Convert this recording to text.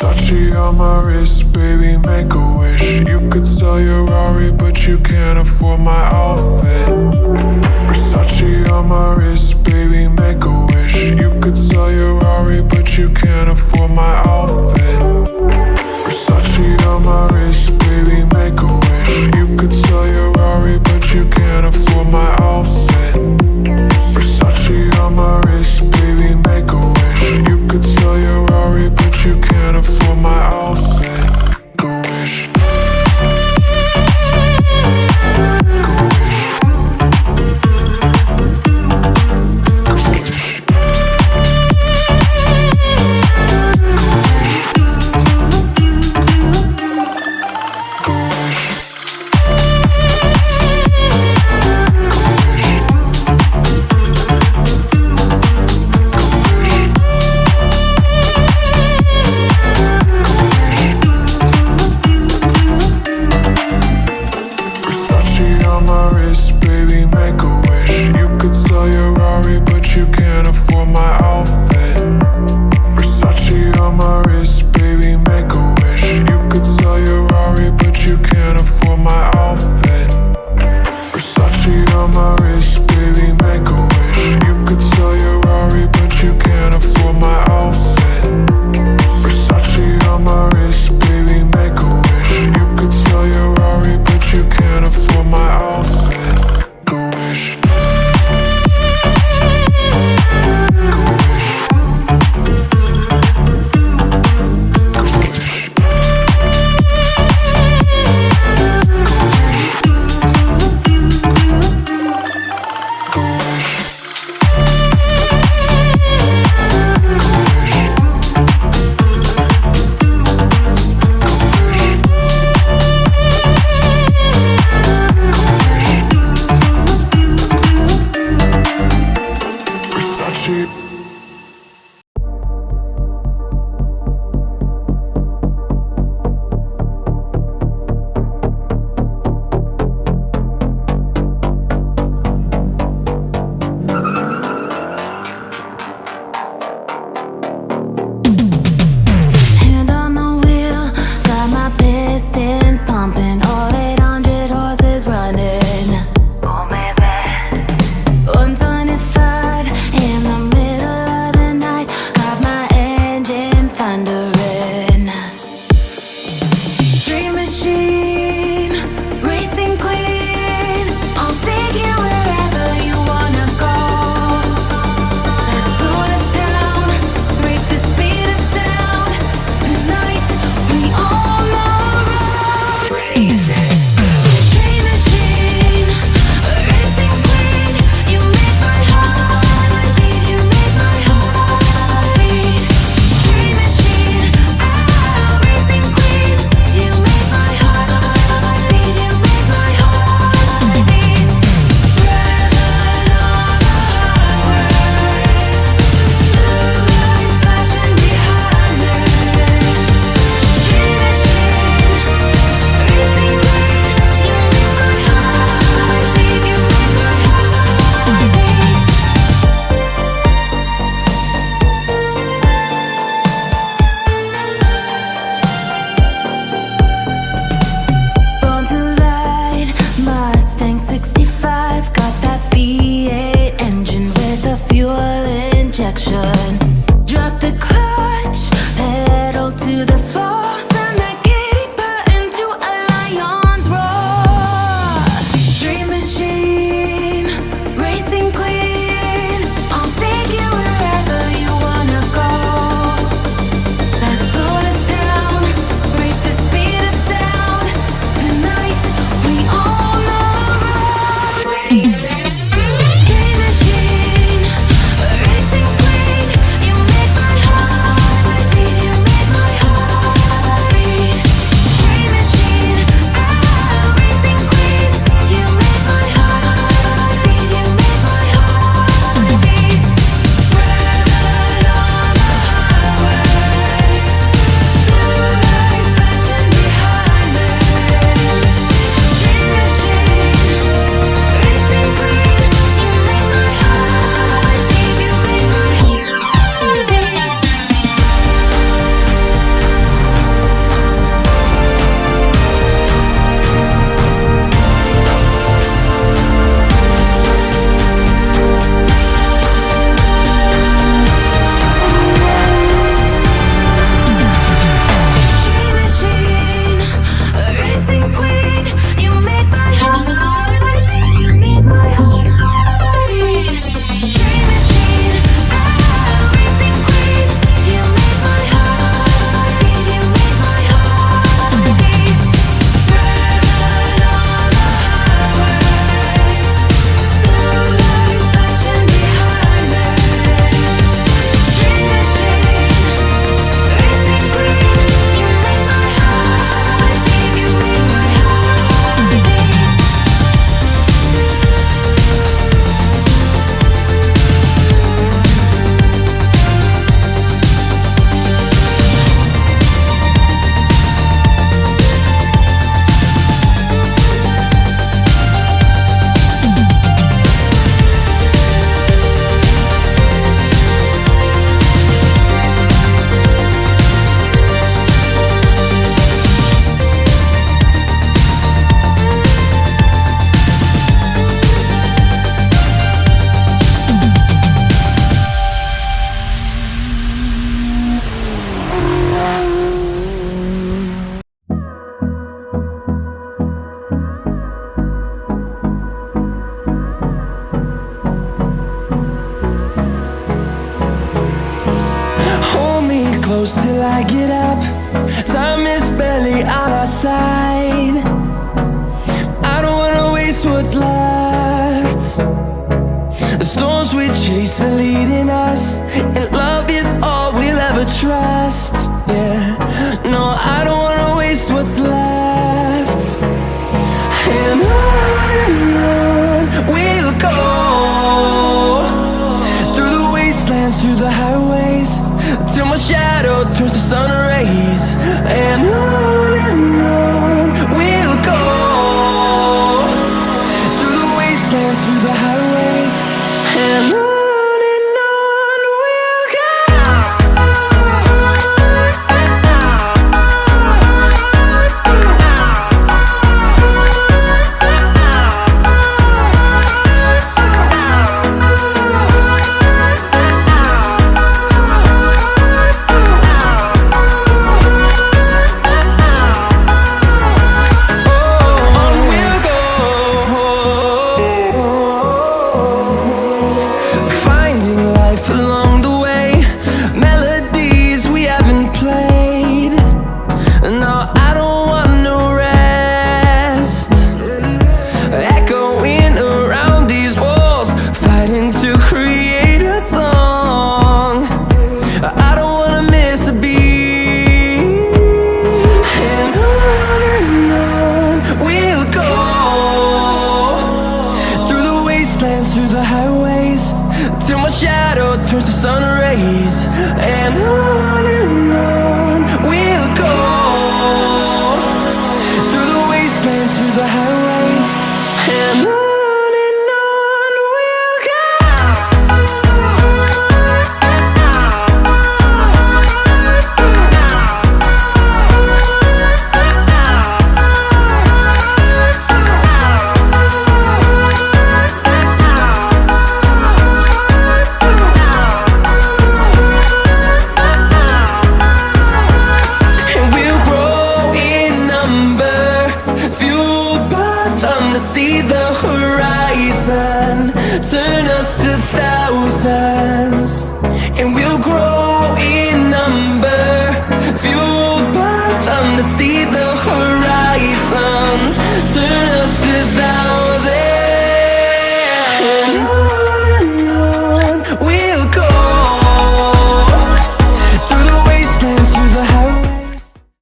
Versace on my wrist, baby, make a wish. You could sell your Rari, but you can't afford my outfit. Versace on my wrist, baby, make a wish. You could sell your Rari, but you can't afford my outfit. Versace on my wrist, baby, make a wish. You could sell your Rari, but you can't afford my outfit. Versace on my wrist, baby, make a wish. You could sell your Rari, but you can't afford my outfit. Go wish. Go wish. Go wish. Go wish. Time is barely on our side. I don't wanna waste what's left. The storms we chase are leading us, and love is all we'll ever trust. Yeah, no, I don't wanna waste what's left. And on we'll go, through the wastelands, through the highways, till my shadow turns to sun rays. And on we'll go, through the wastelands, through the highways, and on we'll go. Through the highways, till my shadow turns to sun rays. And on we'll go, through the wastelands, through the highways, and on we'll go. See the horizon, turn us to thousands, and we'll grow in number, fueled by them to see the horizon, turn